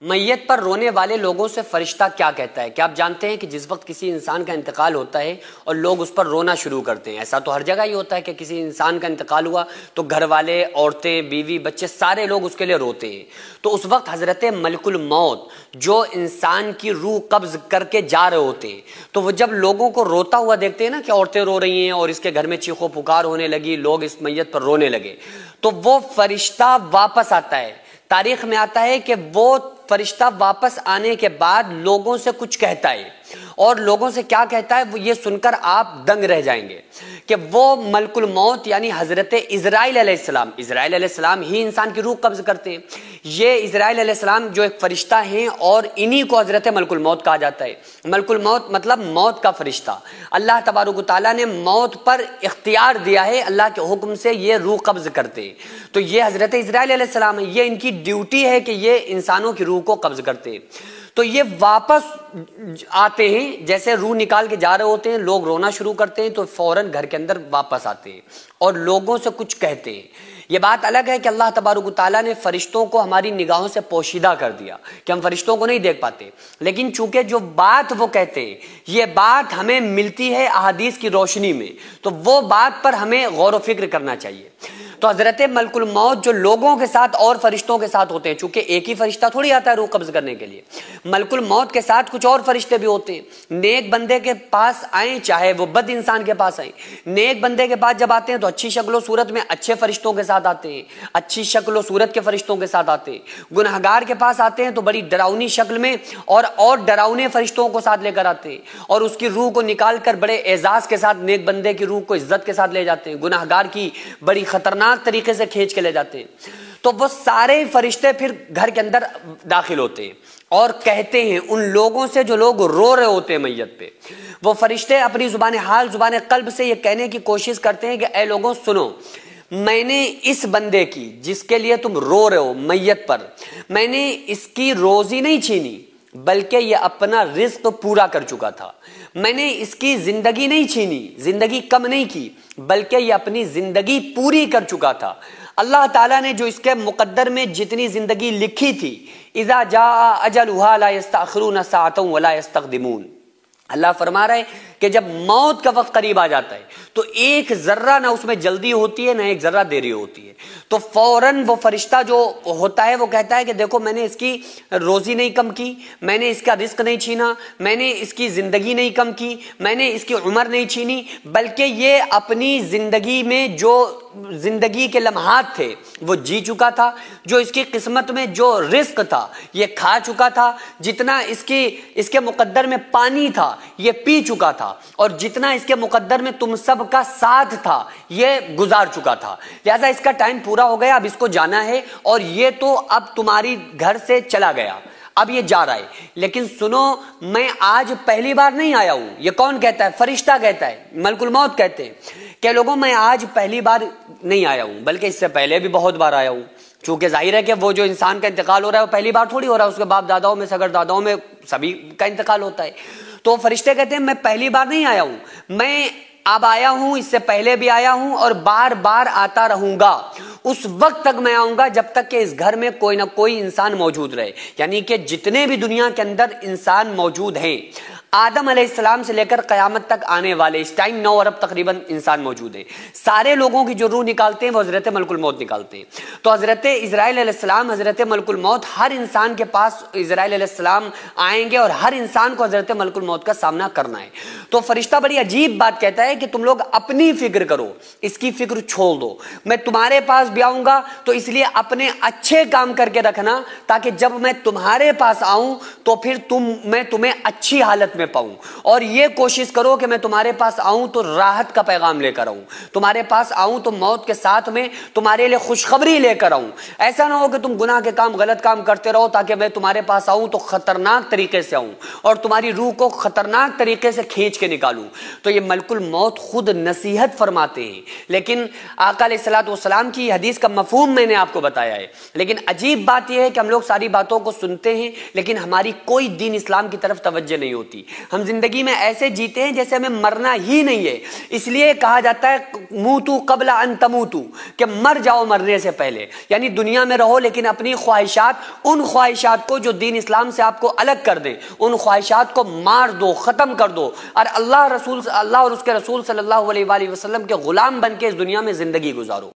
میت پر رونے والے لوگوں سے فرشتہ کیا کہتا ہے؟ کیا آپ جانتے ہیں کہ جس وقت کسی انسان کا انتقال ہوتا ہے اور لوگ اس پر رونا شروع کرتے ہیں، ایسا تو ہر جگہ ہی ہوتا ہے کہ کسی انسان کا انتقال ہوا تو گھر والے، عورتیں، بیوی، بچے، سارے لوگ اس کے لیے روتے ہیں۔ تو اس وقت حضرت ملک الموت جو انسان کی روح قبض کر کے جا رہے ہوتے ہیں، تو وہ جب لوگوں کو روتا ہوا دیکھتے ہیں نا کہ عورتیں رو رہی ہیں اور اس کے گھر میں چیخو پکار ہونے لگی، لوگ اس میت پر رونے لگے، تو وہ فرشتہ واپس آتا ہے۔ تاریخ میں آتا ہے کہ وہ فرشتہ واپس آنے کے بعد لوگوں سے کچھ کہتا ہے، اور لوگوں سے کیا کہتا ہے وہ یہ سن کر آپ دنگ رہ جائیں گے کہ وہ ملک الموت یعنی حضرت عزرائیل علیہ السلام ہی انسان کی روح قبض کرتے ہیں۔ یہ عزرائیل علیہ السلام جو ایک فرشتہ ہیں اور انہی کو حضرت ملک الموت کہا جاتا ہے۔ ملک الموت مطلب موت کا فرشتہ۔ اللہ تبارک و تعالیٰ نے موت پر اختیار دیا ہے، اللہ کے حکم سے یہ روح قبض کرتے ہیں۔ تو یہ حضرت عزرائیل علیہ السلام ہے، یہ ان کی ڈیوٹی ہے کہ یہ انسانوں کی روح کو قبض کرتے ہیں۔ تو یہ واپس آتے ہیں، جیسے روح نکال کے جا رہے ہوتے ہیں، لوگ رونا شروع کرتے ہیں تو فوراً گھر کے اندر واپس آتے ہیں اور لوگوں سے کچھ کہتے ہیں۔ یہ بات الگ ہے کہ اللہ تبارک و تعالیٰ نے فرشتوں کو ہماری نگاہوں سے پوشیدہ کر دیا کہ ہم فرشتوں کو نہیں دیکھ پاتے، لیکن چونکہ جو بات وہ کہتے ہیں یہ بات ہمیں ملتی ہے احادیث کی روشنی میں، تو وہ بات پر ہمیں غور و فکر کرنا چاہیے۔ تو حضرت ملک الموت جو لوگوں کے ساتھ اور فرشتوں کے ساتھ ہوتے ہیں، چونکہ ایک ہی فرشتہ تھوڑی آتا ہے روح قبض کرنے کے لیے، ملک الموت کے ساتھ کچھ اور فرشتے بھی ہوتے ہیں۔ نیک بندے کے پاس آئیں چاہے وہ بد انسان کے پاس آئیں، نیک بندے کے پاس جب آتے ہیں تو اچھی شکل و صورت میں اچھے فرشتوں کے ساتھ آتے ہیں، اچھی شکل و صورت کے فرشتوں کے ساتھ آتے ہیں۔ گنہگار کے پاس آتے ہیں تو بڑی ڈراؤنی شکل میں اور ڈراؤنے فرشتوں کو ساتھ لے کر آتے ہیں، اور اس کی روح کو نکال کر بڑے اعزاز کے ساتھ نیک بندے کی روح کو عزت کے ساتھ لے جاتے ہیں، گنہگار کی بڑی خطرناک طریقے سے کھینچ کے لے جاتے ہیں۔ تو وہ سارے فرشتے پھر گھر کے اندر داخل ہوتے ہیں اور کہتے ہیں ان لوگوں سے جو لوگ رو رہے ہوتے ہیں میت پہ، وہ فرشتے اپنی زبان حال، زبان قلب سے یہ کہنے کی کوشش کرتے ہیں کہ اے لوگوں سنو، میں نے اس بندے کی جس کے لیے تم رو رہے ہو میت پر، میں نے اس کی روزی نہیں چھینی بلکہ یہ اپنا رزق پورا کر چکا تھا، میں نے اس کی زندگی نہیں چھینی، زندگی کم نہیں کی بلکہ یہ اپنی زندگی پوری کر چکا تھا۔ اللہ تعالیٰ نے جو اس کے مقدر میں جتنی زندگی لکھی تھی، اذا جاء اجلها لا يستأخرون ساعة ولا يستقدمون، اللہ فرما رہا ہے کہ جب موت کا وقت قریب آ جاتا ہے تو ایک ذرہ نہ اس میں جلدی ہوتی ہے نہ ایک ذرہ دیری ہوتی ہے، تو فوراً وہ فرشتہ جو ہوتا ہے وہ کہتا ہے کہ دیکھو میں نے اس کی روزی نہیں کم کی، میں نے اس کا رزق نہیں چھینا، میں نے اس کی زندگی نہیں کم کی، میں نے اس کی عمر نہیں چھینی، بلکہ یہ اپنی زندگی میں جو زندگی کے لمحات تھے وہ جی چکا تھا، جو اس کی قسمت میں جو رزق تھا یہ کھا چکا تھا، جتنا اس کے مقدر میں پانی تھا یہ پی چکا تھا، اور جتنا اس کے مقدر میں تم سب کا ساتھ تھا یہ گزار چکا تھا، لہذا اس کا ٹائم پورا ہو گیا، اب اس کو جانا ہے، اور یہ تو اب تمہاری گھر سے چلا گیا، اب یہ جا رہا ہے، لیکن سنو میں آج پہلی بار نہیں آیا ہوں۔ یہ کون کہتا ہے؟ فرشتہ کہتا ہے، ملک الموت کہتے ہیں کہ لوگوں میں آج پہلی بار نہیں آیا ہوں بلکہ اس سے پہلے بھی بہت بار آیا ہوں، چونکہ ظاہر ہے کہ وہ جو انسان کا انتقال ہو رہا ہے وہ پہلی بار تھوڑی ہو رہا ہے، اس کے باپ داداؤں میں، سگر داداؤں میں سبھی کا انتقال ہوتا ہے۔ تو فرشتے کہتے ہیں میں پہلی بار نہیں آیا ہوں، میں اب آیا ہوں، اس سے پہلے بھی آیا ہوں اور بار بار آتا رہوں گا، اس وقت تک میں آؤں گا جب تک کہ اس گھر میں کوئی نہ کوئی انسان موجود رہے، یعنی کہ جتنے بھی دنیا کے اندر انسان موجود ہیں، آدم علیہ السلام سے لے کر قیامت تک آنے والے، اس ٹائم 9 ارب تقریباً انسان موجود ہیں، سارے لوگوں کی جو روح نکالتے ہیں وہ حضرت ملک الموت نکالتے ہیں۔ تو حضرت عزرائیل علیہ السلام، حضرت ملک الموت، ہر انسان کے پاس عزرائیل علیہ السلام آئیں گے اور ہر انسان کو حضرت ملک الموت کا سامنا کرنا ہے۔ تو فرشتہ بڑی عجیب بات کہتا ہے کہ تم لوگ اپنی فکر کرو، اس کی فکر چھوڑ دو، میں تمہارے پاس بھی آؤں گا تو اس لیے اپنے اچھے کام کر کے رکھنا تاکہ جب میں تمہارے پاس آؤں تو پھر میں تمہیں اچھی حالت میں پاؤں، اور یہ کوشش کرو کہ میں تمہارے پاس آؤں تو راحت کا پیغام لے کر آؤں، تمہارے پاس آؤں تو موت کے ساتھ میں تمہارے لیے خوشخبری لے کر آؤں، ایسا نہ ہو کہ تم گناہ کے کام، غلط کام کرتے رہو تاکہ میں تمہارے پاس آؤں تو خطرناک طریقے سے آؤں اور تمہاری روح کو خطرناک طریقے سے کھینچ کے نکالوں۔ تو یہ ملک الموت خود نصیحت فرماتے ہیں، لیکن آقا علیہ الصلوۃ والسلام کی حدیث کا مفہوم میں نے آپ کو بتایا ہے، لیکن عجیب بات یہ ہے کہ ہم لوگ ساری باتوں کو سنتے ہیں لیکن ہماری کوئی دین اسلام کی طرف توجہ نہیں ہوتی۔ ہم زندگی میں ایسے جیتے ہیں جیسے ہمیں مرنا ہی نہیں ہے، اس لیے کہا جاتا ہے موتو قبل ان تموتو، کہ مر جاؤ مرنے سے پہلے، یعنی دنیا میں رہو لیکن اپنی خواہشات، ان خواہشات کو جو دین اسلام سے آپ کو الگ کر دیں، ان خواہشات کو مار دو، ختم کر دو، اور اللہ اور اس کے رسول صلی اللہ علیہ وآلہ وسلم کے غلام بن کے اس دنیا میں زندگی گزارو۔